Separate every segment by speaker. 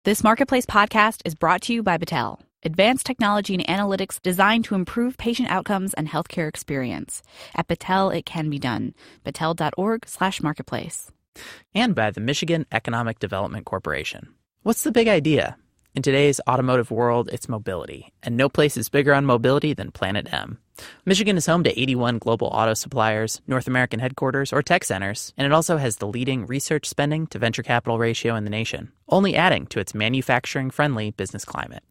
Speaker 1: This Marketplace podcast is brought to you by Battelle, advanced technology and analytics designed to improve patient outcomes and healthcare experience. At Battelle, it can be done. Battelle.org/marketplace.
Speaker 2: And by the Michigan Economic Development Corporation. What's the big idea? In today's automotive world, it's mobility. And no place is bigger on mobility than Planet M. Michigan is home to 81 global auto suppliers, North American headquarters, or tech centers, and it also has the leading research spending to venture capital ratio in the nation, only adding to its manufacturing-friendly business climate.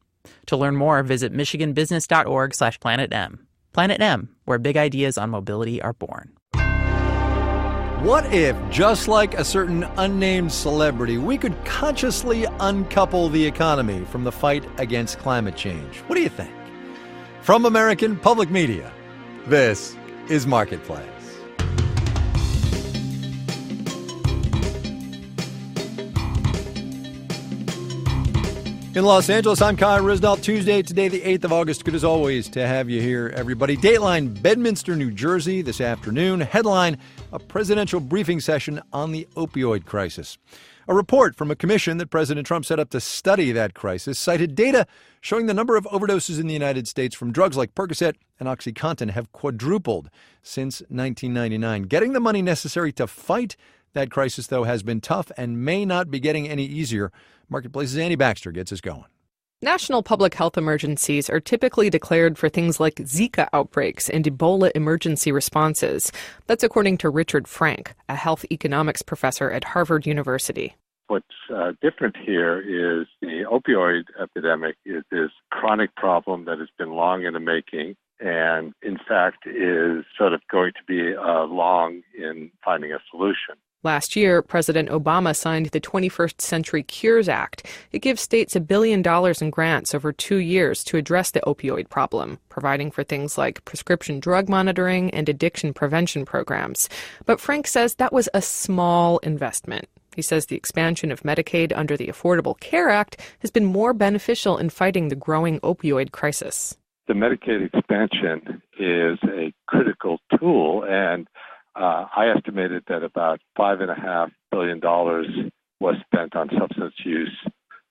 Speaker 2: To learn more, visit michiganbusiness.org/planetm. Planet M, where big ideas on mobility are born.
Speaker 3: What if, just like a certain unnamed celebrity, we could consciously uncouple the economy from the fight against climate change? What do you think? From American Public Media, this is Marketplace. In Los Angeles, I'm Kai Ryssdal. Tuesday, today, the 8th of August. Good as always to have you here, everybody. Dateline, Bedminster, New Jersey, this afternoon. Headline, a presidential briefing session on the opioid crisis. A report from a commission that President Trump set up to study that crisis cited data showing the number of overdoses in the United States from drugs like Percocet and OxyContin have quadrupled since 1999. Getting the money necessary to fight that crisis, though, has been tough and may not be getting any easier. Marketplace's Annie Baxter gets us going.
Speaker 4: National public health emergencies are typically declared for things like Zika outbreaks and Ebola emergency responses. That's according to Richard Frank, a health economics professor at Harvard University.
Speaker 5: What's different here is the opioid epidemic is this chronic problem that has been long in the making and, in fact, is sort of going to be long in finding a solution.
Speaker 4: Last year, President Obama signed the 21st Century Cures Act. It gives states $1 billion in grants over 2 years to address the opioid problem, providing for things like prescription drug monitoring and addiction prevention programs. But Frank says that was a small investment. He says the expansion of Medicaid under the Affordable Care Act has been more beneficial in fighting the growing opioid crisis.
Speaker 5: The Medicaid expansion is a critical tool, and I estimated that about $5.5 billion was spent on substance use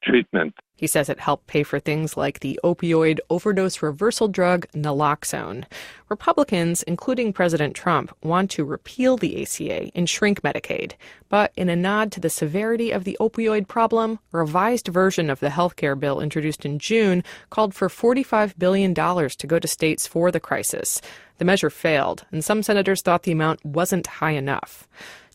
Speaker 5: treatment.
Speaker 4: He says it helped pay for things like the opioid overdose reversal drug naloxone. Republicans, including President Trump, want to repeal the ACA and shrink Medicaid. But in a nod to the severity of the opioid problem, a revised version of the healthcare bill introduced in June called for $45 billion to go to states for the crisis. The measure failed, and some senators thought the amount wasn't high enough.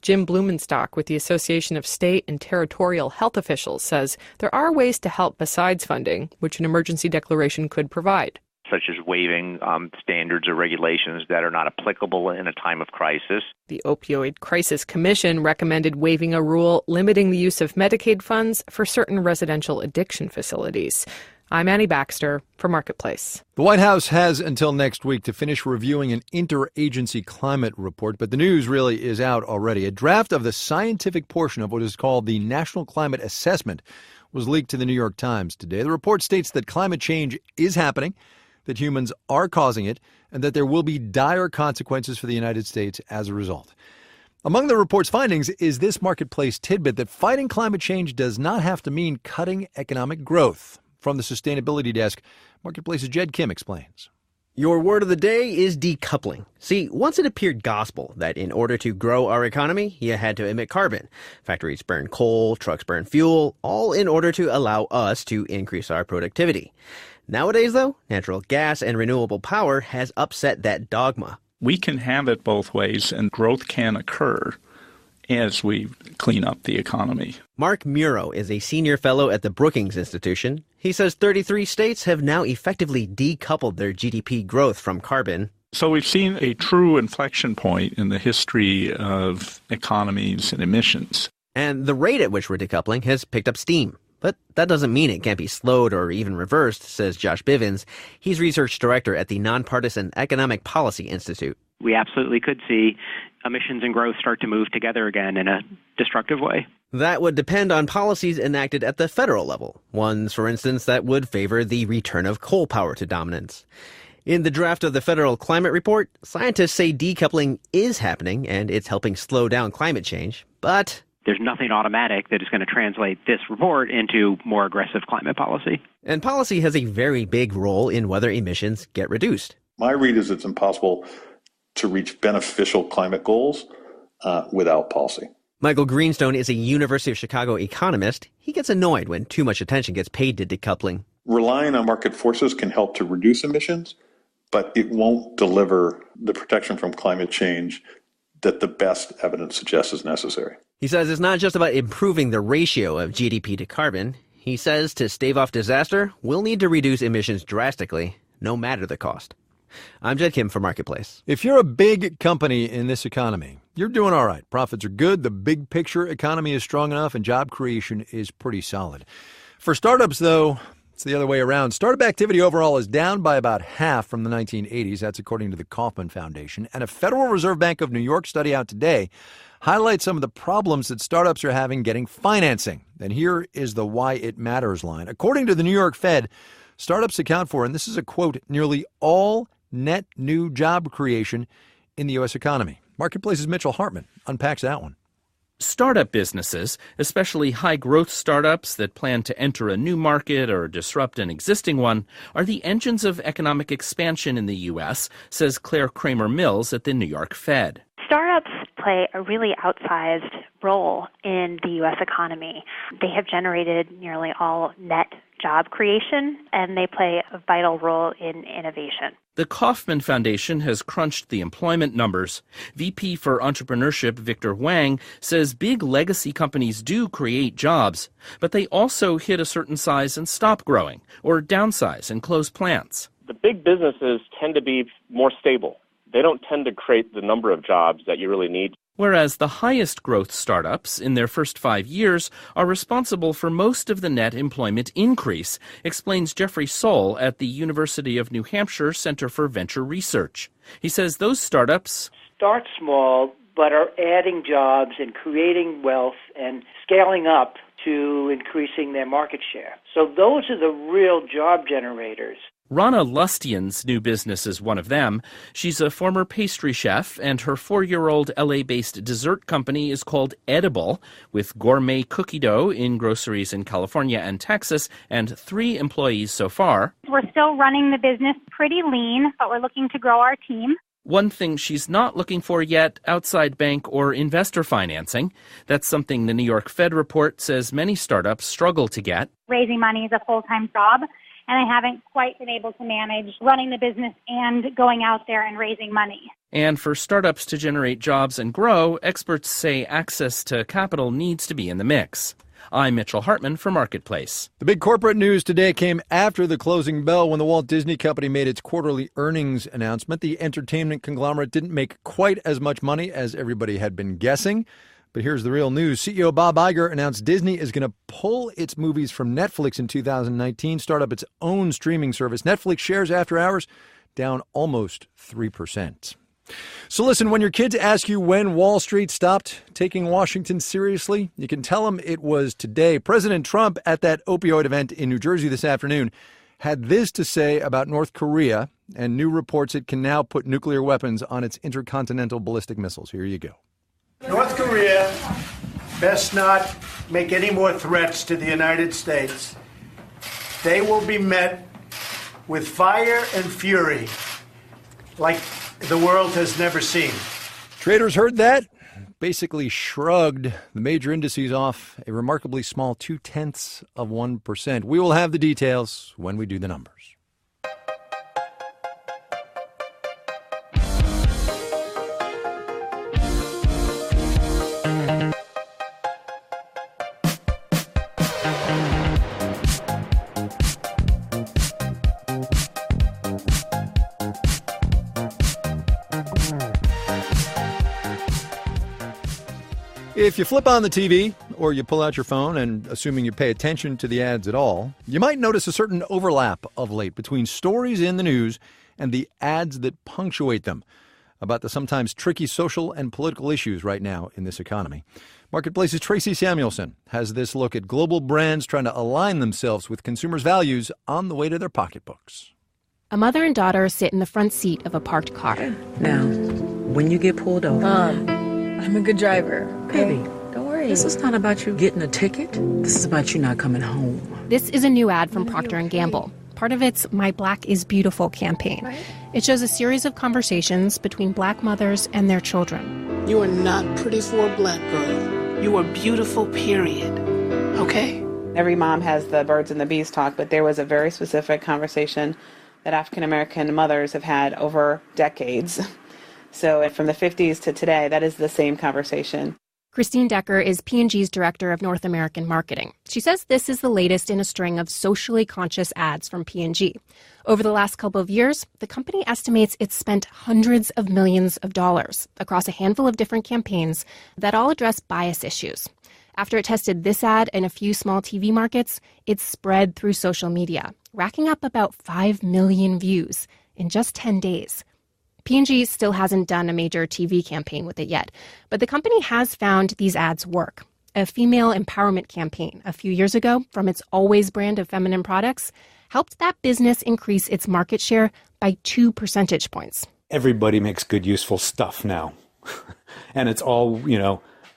Speaker 4: Jim Blumenstock with the Association of State and Territorial Health Officials says there are ways to help besides funding, which an emergency declaration could provide.
Speaker 6: Such as waiving standards or regulations that are not applicable in a time of crisis.
Speaker 4: The Opioid Crisis Commission recommended waiving a rule limiting the use of Medicaid funds for certain residential addiction facilities. I'm Annie Baxter for Marketplace.
Speaker 3: The White House has until next week to finish reviewing an interagency climate report, but the news really is out already. A draft of the scientific portion of what is called the National Climate Assessment was leaked to the New York Times today. The report states that climate change is happening, that humans are causing it, and that there will be dire consequences for the United States as a result. Among the report's findings is this Marketplace tidbit that fighting climate change does not have to mean cutting economic growth. From the Sustainability Desk, Marketplace's Jed Kim explains.
Speaker 7: Your word of the day is decoupling. See, once it appeared gospel that in order to grow our economy, you had to emit carbon. Factories burn coal, trucks burn fuel, all in order to allow us to increase our productivity. Nowadays, though, natural gas and renewable power has upset that dogma.
Speaker 8: We can have it both ways, and growth can occur as we clean up the economy.
Speaker 7: Mark Muro is a senior fellow at the Brookings Institution. He says 33 states have now effectively decoupled their GDP growth from carbon.
Speaker 8: So we've seen a true inflection point in the history of economies and emissions.
Speaker 7: And the rate at which we're decoupling has picked up steam. But that doesn't mean it can't be slowed or even reversed, says Josh Bivens. He's research director at the Nonpartisan Economic Policy Institute.
Speaker 9: We absolutely could see emissions and growth start to move together again in a destructive way.
Speaker 7: That would depend on policies enacted at the federal level. Ones, for instance, that would favor the return of coal power to dominance. In the draft of the federal climate report, scientists say decoupling is happening and it's helping slow down climate change. But
Speaker 9: There's nothing automatic that is going to translate this report into more aggressive climate policy.
Speaker 7: And policy has a very big role in whether emissions get reduced.
Speaker 10: My read is it's impossible to reach beneficial climate goals without policy.
Speaker 7: Michael Greenstone is a University of Chicago economist. He gets annoyed when too much attention gets paid to decoupling.
Speaker 10: Relying on market forces can help to reduce emissions, but it won't deliver the protection from climate change that the best evidence suggests is necessary.
Speaker 7: He says it's not just about improving the ratio of GDP to carbon. He says to stave off disaster, we'll need to reduce emissions drastically, no matter the cost. I'm Jed Kim for Marketplace.
Speaker 3: If you're a big company in this economy, you're doing all right. Profits are good, the big picture economy is strong enough, and job creation is pretty solid. For startups, though, it's the other way around. Startup activity overall is down by about half from the 1980s. That's according to the Kauffman Foundation. And a Federal Reserve Bank of New York study out today highlights some of the problems that startups are having getting financing. And here is the why it matters line. According to the New York Fed, startups account for, and this is a quote, nearly all net new job creation in the U.S. economy. Marketplace's Mitchell Hartman unpacks that one.
Speaker 11: Startup businesses, especially high-growth startups that plan to enter a new market or disrupt an existing one, are the engines of economic expansion in the U.S., says Claire Kramer-Mills at the New York Fed.
Speaker 12: Startups play a really outsized role in the U.S. economy. They have generated nearly all net job creation, and they play a vital role in innovation.
Speaker 11: The Kauffman Foundation has crunched the employment numbers. VP for Entrepreneurship Victor Wang says big legacy companies do create jobs, but they also hit a certain size and stop growing, or downsize and close plants.
Speaker 13: The big businesses tend to be more stable. They don't tend to create the number of jobs that you really need.
Speaker 11: Whereas the highest growth startups in their first 5 years are responsible for most of the net employment increase, explains Jeffrey Soll at the University of New Hampshire Center for Venture Research. He says those startups
Speaker 14: start small but are adding jobs and creating wealth and scaling up to increasing their market share. So those are the real job generators.
Speaker 11: Rana Lustian's new business is one of them. She's a former pastry chef, and her 4-year-old LA-based dessert company is called Edible, with gourmet cookie dough in groceries in California and Texas, and 3 employees so far.
Speaker 15: We're still running the business pretty lean, but we're looking to grow our team.
Speaker 11: One thing she's not looking for yet, outside bank or investor financing. That's something the New York Fed report says many startups struggle to get.
Speaker 15: Raising money is a full-time job, and I haven't quite been able to manage running the business and going out there and raising money.
Speaker 11: And for startups to generate jobs and grow, experts say access to capital needs to be in the mix. I'm Mitchell Hartman for Marketplace.
Speaker 3: The big corporate news today came after the closing bell when the Walt Disney Company made its quarterly earnings announcement. The entertainment conglomerate didn't make quite as much money as everybody had been guessing. But here's the real news. CEO Bob Iger announced Disney is going to pull its movies from Netflix in 2019, start up its own streaming service. Netflix shares after hours down almost 3%. So listen, when your kids ask you when Wall Street stopped taking Washington seriously, you can tell them it was today. President Trump at that opioid event in New Jersey this afternoon had this to say about North Korea and new reports it can now put nuclear weapons on its intercontinental ballistic missiles. Here you go.
Speaker 16: North Korea best not make any more threats to the United States. They will be met with fire and fury like the world has never seen.
Speaker 3: Traders heard that, basically shrugged the major indices off a remarkably small 0.2%. We will have the details when we do the numbers. If you flip on the TV or you pull out your phone, and assuming you pay attention to the ads at all, you might notice a certain overlap of late between stories in the news and the ads that punctuate them about the sometimes tricky social and political issues right now in this economy. Marketplace's Tracy Samuelson has this look at global brands trying to align themselves with consumers' values on the way to their pocketbooks.
Speaker 17: A mother and daughter sit in the front seat of a parked car.
Speaker 18: Now, when you get pulled over...
Speaker 19: I'm a good driver. Okay?
Speaker 18: Baby, don't worry Hey, this is not about you getting a ticket. This is about you not coming home.
Speaker 17: This is a new ad from Procter & Gamble. Part of it's My Black is Beautiful campaign. It shows a series of conversations between black mothers and their children.
Speaker 19: You are not pretty for a black girl. You are beautiful, period. Okay?
Speaker 20: Every mom has the birds and the bees talk, but there was a very specific conversation that African American mothers have had over decades. So from the 50s to today, that is the same conversation.
Speaker 17: Christine Decker is P&G's Director of North American Marketing. She says this is the latest in a string of socially conscious ads from P&G. Over the last couple of years, the company estimates it's spent hundreds of millions of dollars across a handful of different campaigns that all address bias issues. After it tested this ad in a few small TV markets, it spread through social media, racking up about 5 million views in just 10 days. P&G still hasn't done a major TV campaign with it yet, but the company has found these ads work. A female empowerment campaign a few years ago from its Always brand of feminine products helped that business increase its market share by 2 percentage points.
Speaker 21: Everybody makes good, useful stuff now. And it's all,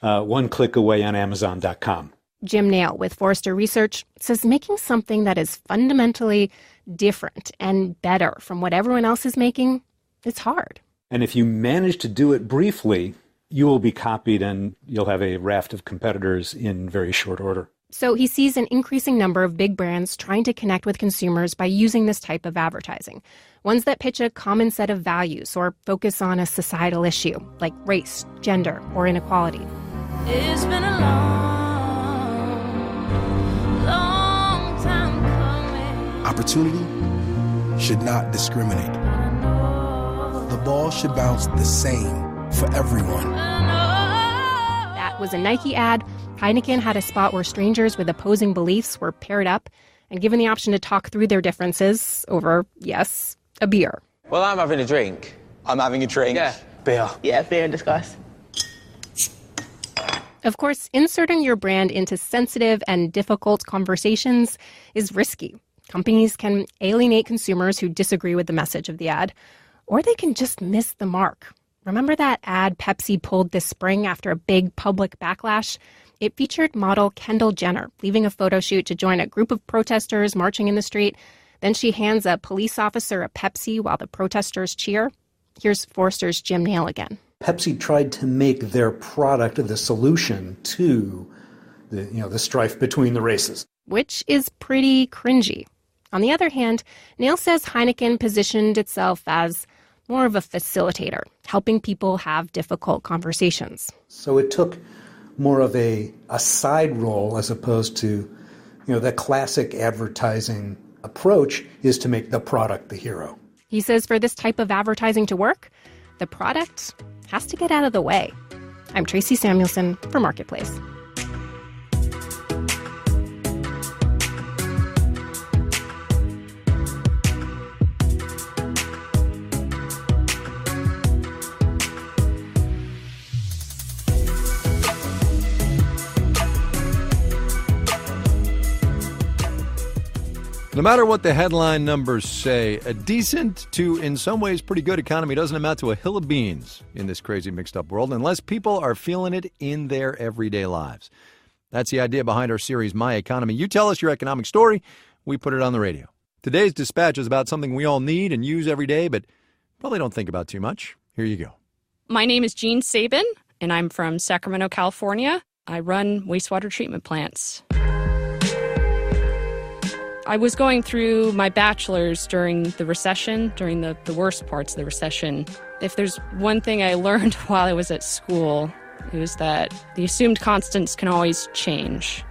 Speaker 21: one click away on Amazon.com.
Speaker 17: Jim Nail with Forrester Research says making something that is fundamentally different and better from what everyone else is making, it's hard.
Speaker 21: And if you manage to do it briefly, you will be copied and you'll have a raft of competitors in very short order.
Speaker 17: So he sees an increasing number of big brands trying to connect with consumers by using this type of advertising. Ones that pitch a common set of values or focus on a societal issue like race, gender, or inequality.
Speaker 22: It's been a long time coming.
Speaker 23: Opportunity should not discriminate. The ball should bounce the same for everyone.
Speaker 17: That was a Nike ad. Heineken had a spot where strangers with opposing beliefs were paired up and given the option to talk through their differences over, yes, a beer.
Speaker 24: Well, I'm having a drink.
Speaker 25: I'm having a drink.
Speaker 24: Yeah.
Speaker 25: Beer.
Speaker 24: Yeah, beer and discuss.
Speaker 17: Of course, inserting your brand into sensitive and difficult conversations is risky. Companies can alienate consumers who disagree with the message of the ad, or they can just miss the mark. Remember that ad Pepsi pulled this spring after a big public backlash? It featured model Kendall Jenner leaving a photo shoot to join a group of protesters marching in the street. Then she hands a police officer a Pepsi while the protesters cheer. Here's Forrester's Jim Nail again.
Speaker 21: Pepsi tried to make their product the solution to the strife between the races.
Speaker 17: Which is pretty cringy. On the other hand, Nail says Heineken positioned itself as more of a facilitator, helping people have difficult conversations.
Speaker 21: So it took more of a side role as opposed to, the classic advertising approach is to make the product the hero.
Speaker 17: He says for this type of advertising to work, the product has to get out of the way. I'm Tracy Samuelson for Marketplace.
Speaker 3: No matter what the headline numbers say, a decent to, in some ways, pretty good economy doesn't amount to a hill of beans in this crazy mixed-up world unless people are feeling it in their everyday lives. That's the idea behind our series, My Economy. You tell us your economic story, we put it on the radio. Today's dispatch is about something we all need and use every day, but probably don't think about too much. Here you go.
Speaker 26: My name is Jean Sabin, and I'm from Sacramento, California. I run wastewater treatment plants. I was going through my bachelor's during the recession, during the worst parts of the recession. If there's one thing I learned while I was at school, it was that the assumed constants can always change.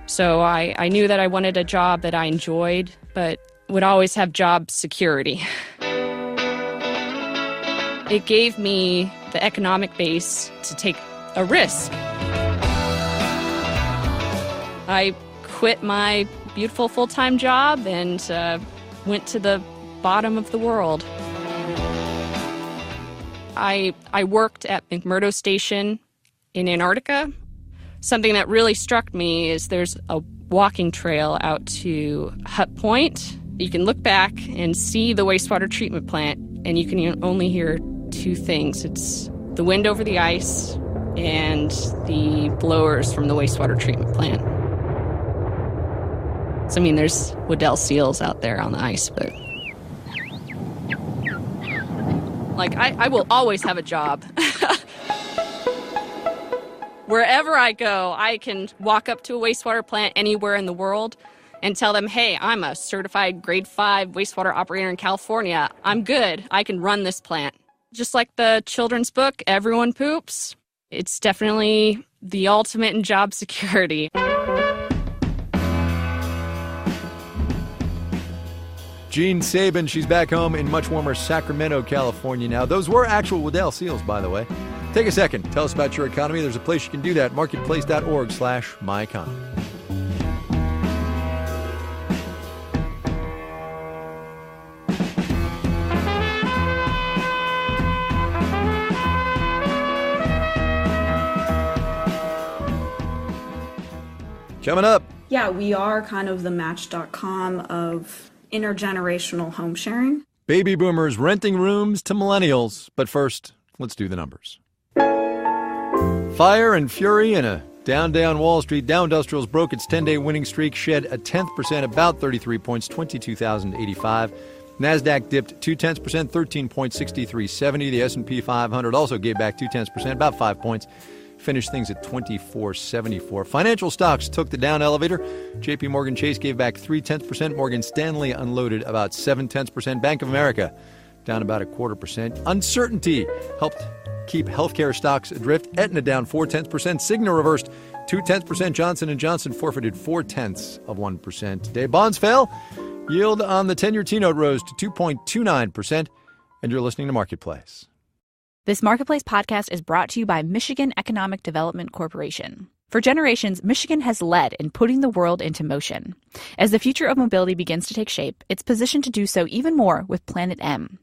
Speaker 26: So I knew that I wanted a job that I enjoyed, but would always have job security. It gave me the economic base to take a risk. I quit my beautiful full-time job and went to the bottom of the world. I worked at McMurdo Station in Antarctica. Something that really struck me is there's a walking trail out to Hut Point. You can look back and see the wastewater treatment plant, and you can only hear two things. It's the wind over the ice and the blowers from the wastewater treatment plant. So, I mean, there's Weddell seals out there on the ice, but like, I will always have a job. Wherever I go, I can walk up to a wastewater plant anywhere in the world and tell them, hey, I'm a certified grade 5 wastewater operator in California. I'm good. I can run this plant. Just like the children's book, Everyone Poops. It's definitely the ultimate in job security.
Speaker 3: Jean Sabin, she's back home in much warmer Sacramento, California now. Those were actual Weddell seals, by the way. Take a second. Tell us about your economy. There's a place you can do that. Marketplace.org/myeconomy. Coming up.
Speaker 1: Yeah, we are kind of the Match.com of intergenerational home sharing.
Speaker 3: Baby boomers renting rooms to millennials. But first, let's do the numbers. Fire and fury in a down Wall Street. Dow Industrials broke its 10-day winning streak, shed a 0.1%, about 33 points, 22,085. NASDAQ dipped 0.2%, 13.6370. The S&P 500 also gave back 0.2%, about 5 points. Finished things at 24.74. Financial stocks took the down elevator. JP Morgan Chase gave back 0.3%. Morgan Stanley unloaded about 0.7%. Bank of America down about 0.25%. Uncertainty helped keep healthcare stocks adrift. Aetna down 0.4%. Cigna reversed 0.2%. Johnson & Johnson forfeited 0.4%. Today, bonds fell. Yield on the 10-year T-note rose to 2.29%. And you're listening to Marketplace.
Speaker 2: This Marketplace podcast is brought to you by Michigan Economic Development Corporation. For generations, Michigan has led in putting the world into motion. As the future of mobility begins to take shape, it's positioned to do so even more with Planet M.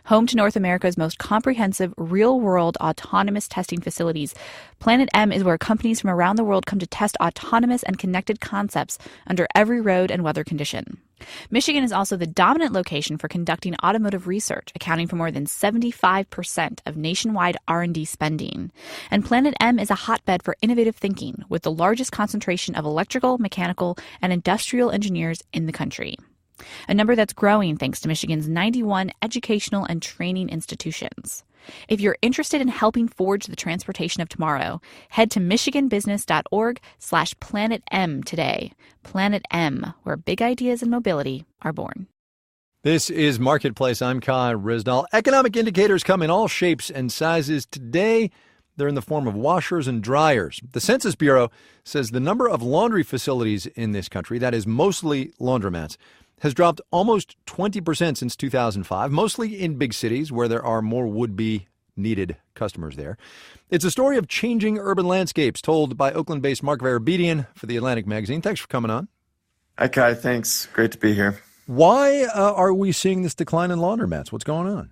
Speaker 2: Home to North America's most comprehensive real-world autonomous testing facilities, Planet M is where companies from around the world come to test autonomous and connected concepts under every road and weather condition. Michigan is also the dominant location for conducting automotive research, accounting for more than 75% of nationwide R&D spending. And Planet M is a hotbed for innovative thinking, with the largest concentration of electrical, mechanical, and industrial engineers in the country. A number that's growing thanks to Michigan's 91 educational and training institutions. If you're interested in helping forge the transportation of tomorrow, head to michiganbusiness.org/Planet M today. Planet M, where big ideas in mobility are born.
Speaker 3: This is Marketplace. I'm Kai Ryssdal. Economic indicators come in all shapes and sizes. Today, they're in the form of washers and dryers. The Census Bureau says the number of laundry facilities in this country, that is mostly laundromats, has dropped almost 20% since 2005, mostly in big cities where there are more would-be needed customers there. It's a story of changing urban landscapes told by Oakland-based Mark Verabedian for The Atlantic magazine. Thanks for coming on.
Speaker 4: Hi, Kai. Thanks. Great to be here.
Speaker 3: Why are we seeing this decline in laundromats? What's going on?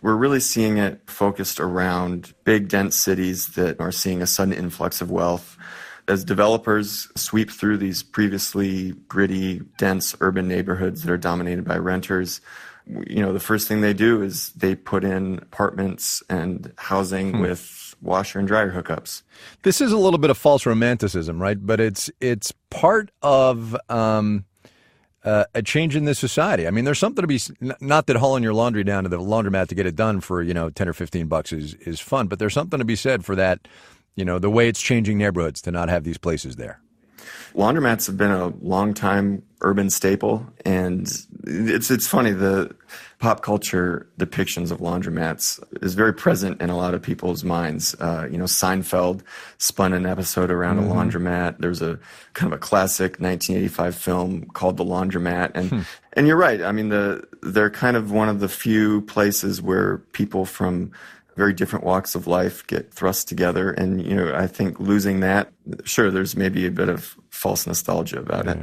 Speaker 4: We're really seeing it focused around big, dense cities that are seeing a sudden influx of wealth. As developers sweep through these previously gritty, dense urban neighborhoods that are dominated by renters, the first thing they do is they put in apartments and housing with washer and dryer hookups.
Speaker 3: This is a little bit of false romanticism, right? But it's part of a change in this society. I mean, there's something to be, not that hauling your laundry down to the laundromat to get it done for, $10 or $15 is fun, but there's something to be said for that. The way it's changing neighborhoods to not have these places there.
Speaker 4: Laundromats have been a long-time urban staple, and it's funny, the pop culture depictions of laundromats is very present in a lot of people's minds. Seinfeld spun an episode around a laundromat. There's a kind of a classic 1985 film called The Laundromat, and you're right. I mean, they're kind of one of the few places where people from very different walks of life get thrust together. And, I think losing that, sure, there's maybe a bit of false nostalgia about it.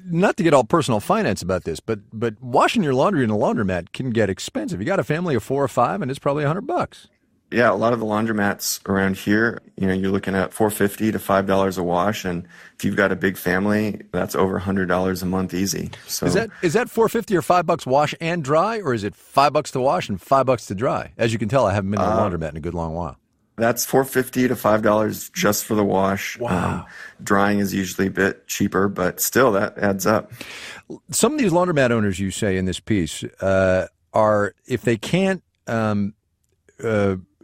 Speaker 3: Not to get all personal finance about this, but washing your laundry in a laundromat can get expensive. You got a family of 4 or 5, and it's probably $100.
Speaker 4: Yeah, a lot of the laundromats around here, you're looking at $4.50 to $5 a wash, and if you've got a big family, that's over $100 a month easy. So
Speaker 3: is that $4.50 or $5 wash and dry, or is it $5 to wash and $5 to dry? As you can tell, I haven't been to a laundromat in a good long while.
Speaker 4: That's $4.50 to $5 just for the wash.
Speaker 3: Wow.
Speaker 4: Drying is usually a bit cheaper, but still that adds up.
Speaker 3: Some of these laundromat owners, you say in this piece, are, if they can't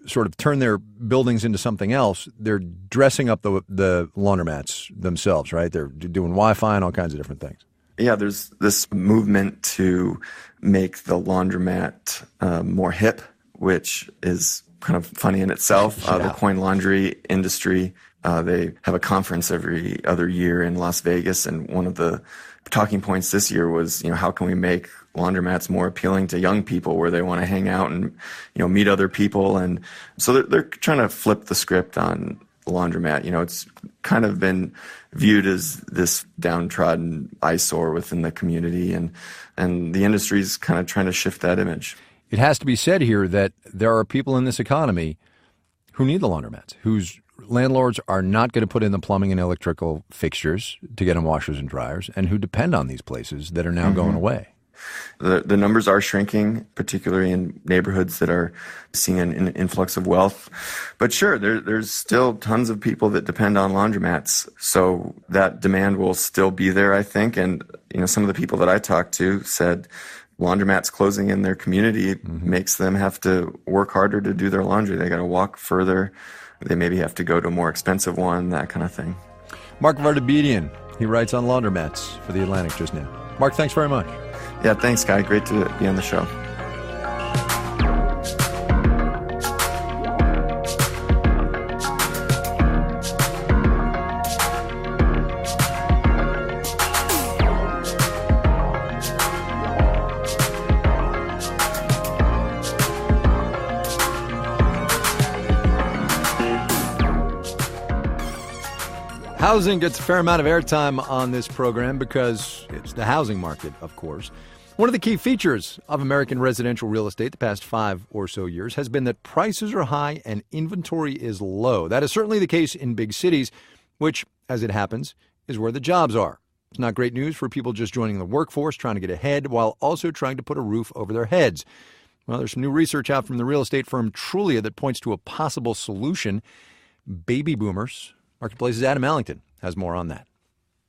Speaker 3: sort of turn their buildings into something else, they're dressing up the laundromats themselves, right? They're doing Wi-Fi and all kinds of different things.
Speaker 4: Yeah, there's this movement to make the laundromat more hip, which is kind of funny in itself. The coin laundry industry, they have a conference every other year in Las Vegas, and one of the talking points this year was, how can we make laundromats more appealing to young people where they want to hang out and, meet other people. And so they're trying to flip the script on laundromat. It's kind of been viewed as this downtrodden eyesore within the community, and the industry's kind of trying to shift that image.
Speaker 3: It has to be said here that there are people in this economy who need the laundromats, whose landlords are not going to put in the plumbing and electrical fixtures to get them washers and dryers, and who depend on these places that are now going away.
Speaker 4: The numbers are shrinking, particularly in neighborhoods that are seeing an influx of wealth. But sure, there's still tons of people that depend on laundromats. So that demand will still be there, I think. And, some of the people that I talked to said laundromats closing in their community makes them have to work harder to do their laundry. They got to walk further. They maybe have to go to a more expensive one, that kind of thing.
Speaker 3: Mark Vardabedian, he writes on laundromats for The Atlantic just now. Mark, thanks very much.
Speaker 4: Yeah, thanks, Guy. Great to be on the show.
Speaker 3: Housing gets a fair amount of airtime on this program because it's the housing market, of course. One of the key features of American residential real estate the past 5 or so years has been that prices are high and inventory is low. That is certainly the case in big cities, which, as it happens, is where the jobs are. It's not great news for people just joining the workforce, trying to get ahead, while also trying to put a roof over their heads. Well, there's some new research out from the real estate firm Trulia that points to a possible solution. Baby boomers. Marketplace's Adam Ellington has more on that.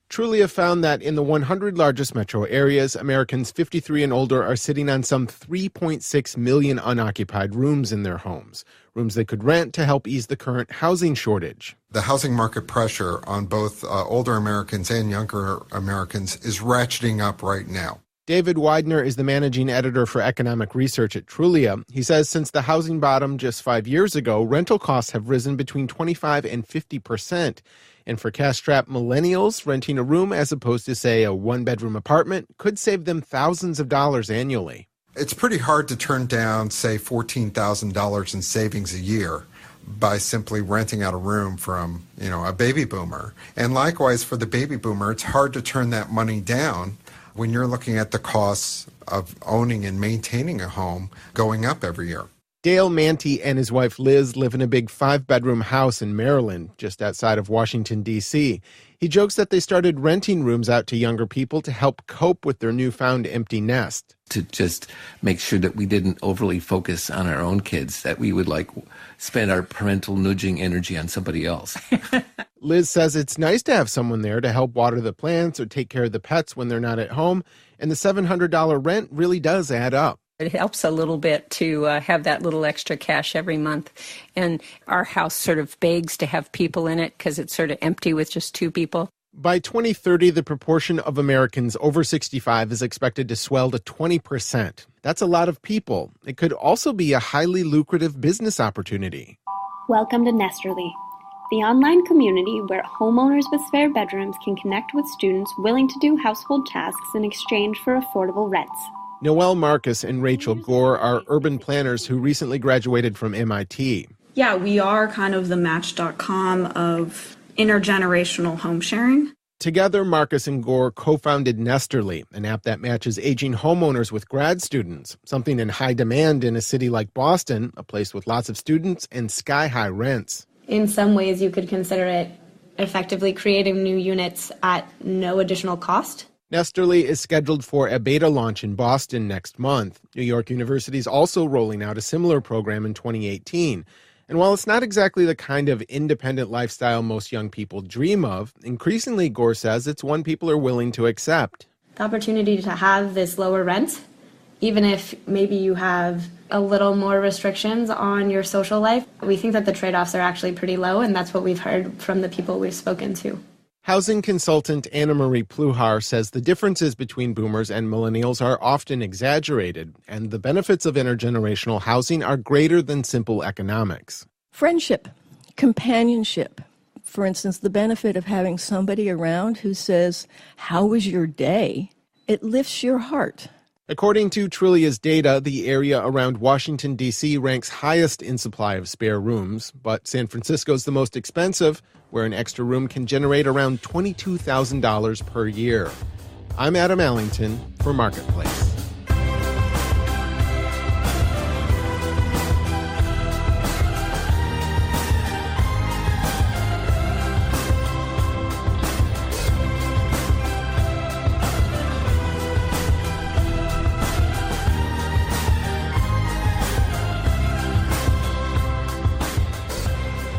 Speaker 5: Trulia found that in the 100 largest metro areas, Americans 53 and older are sitting on some 3.6 million unoccupied rooms in their homes, rooms they could rent to help ease the current housing shortage.
Speaker 6: The housing market pressure on both older Americans and younger Americans is ratcheting up right now.
Speaker 5: David Widener is the managing editor for economic research at Trulia. He says since the housing bottom just 5 years ago, rental costs have risen between 25 and 50%. And for cash-strapped millennials, renting a room as opposed to, say, a one-bedroom apartment could save them thousands of dollars annually.
Speaker 6: It's pretty hard to turn down, say, $14,000 in savings a year by simply renting out a room from, a baby boomer. And likewise, for the baby boomer, it's hard to turn that money down when you're looking at the costs of owning and maintaining a home going up every year.
Speaker 5: Dale Manty and his wife Liz live in a big 5-bedroom house in Maryland, just outside of Washington, D.C. He jokes that they started renting rooms out to younger people to help cope with their newfound empty nest.
Speaker 8: To just make sure that we didn't overly focus on our own kids, that we would spend our parental nudging energy on somebody else.
Speaker 5: Liz says it's nice to have someone there to help water the plants or take care of the pets when they're not at home, and the $700 rent really does add up.
Speaker 9: It helps a little bit to have that little extra cash every month. And our house sort of begs to have people in it because it's sort of empty with just 2 people.
Speaker 5: By 2030, the proportion of Americans over 65 is expected to swell to 20%. That's a lot of people. It could also be a highly lucrative business opportunity.
Speaker 10: Welcome to Nesterly, the online community where homeowners with spare bedrooms can connect with students willing to do household tasks in exchange for affordable rents.
Speaker 5: Noelle Marcus and Rachel Gore are urban planners who recently graduated from MIT.
Speaker 1: Yeah, we are kind of the Match.com of intergenerational home sharing.
Speaker 5: Together, Marcus and Gore co-founded Nesterly, an app that matches aging homeowners with grad students, something in high demand in a city like Boston, a place with lots of students and sky-high rents.
Speaker 25: In some ways, you could consider it effectively creating new units at no additional cost.
Speaker 5: Nesterly is scheduled for a beta launch in Boston next month. New York University is also rolling out a similar program in 2018. And while it's not exactly the kind of independent lifestyle most young people dream of, increasingly, Gore says, it's one people are willing to accept.
Speaker 25: The opportunity to have this lower rent, even if maybe you have a little more restrictions on your social life, we think that the trade-offs are actually pretty low, and that's what we've heard from the people we've spoken to.
Speaker 5: Housing consultant Anna Marie Pluhar says the differences between boomers and millennials are often exaggerated, and the benefits of intergenerational housing are greater than simple economics.
Speaker 7: Friendship, companionship. For instance, the benefit of having somebody around who says, "How was your day?" It lifts your heart.
Speaker 5: According to Trulia's data, the area around Washington, D.C. ranks highest in supply of spare rooms, but San Francisco's the most expensive, where an extra room can generate around $22,000 per year. I'm Adam Allington for Marketplace.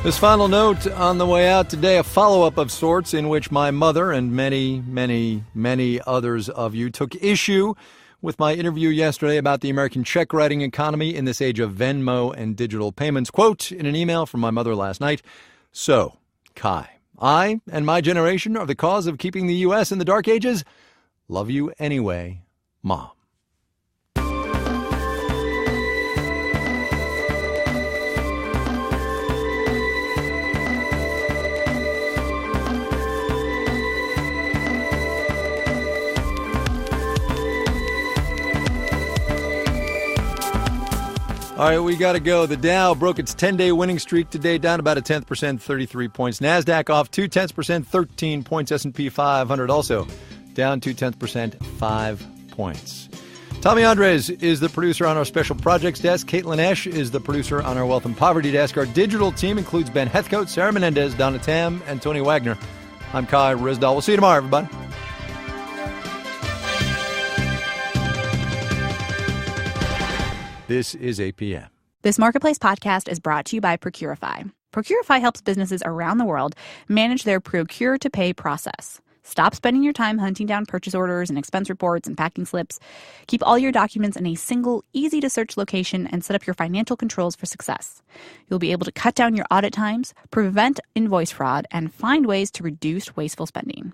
Speaker 3: This final note on the way out today, a follow-up of sorts in which my mother and many, many, many others of you took issue with my interview yesterday about the American check-writing economy in this age of Venmo and digital payments. Quote in an email from my mother last night, "So, Kai, I and my generation are the cause of keeping the U.S. in the dark ages. Love you anyway, Mom." All right, we got to go. The Dow broke its 10-day winning streak today, down about 0.1%, 33 points. NASDAQ off 0.2%, 13 points. S&P 500 also down 0.2%, 5 points. Tommy Andres is the producer on our special projects desk. Caitlin Esch is the producer on our wealth and poverty desk. Our digital team includes Ben Heathcote, Sarah Menendez, Donna Tam, and Tony Wagner. I'm Kai Ryssdal. We'll see you tomorrow, everybody. This is APM.
Speaker 2: This Marketplace podcast is brought to you by Procurify. Procurify helps businesses around the world manage their procure-to-pay process. Stop spending your time hunting down purchase orders and expense reports and packing slips. Keep all your documents in a single, easy-to-search location and set up your financial controls for success. You'll be able to cut down your audit times, prevent invoice fraud, and find ways to reduce wasteful spending.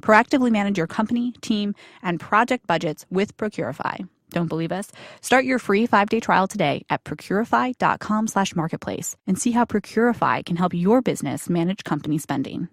Speaker 2: Proactively manage your company, team, and project budgets with Procurify. Don't believe us? Start your free 5-day trial today at procurify.com/marketplace and see how Procurify can help your business manage company spending.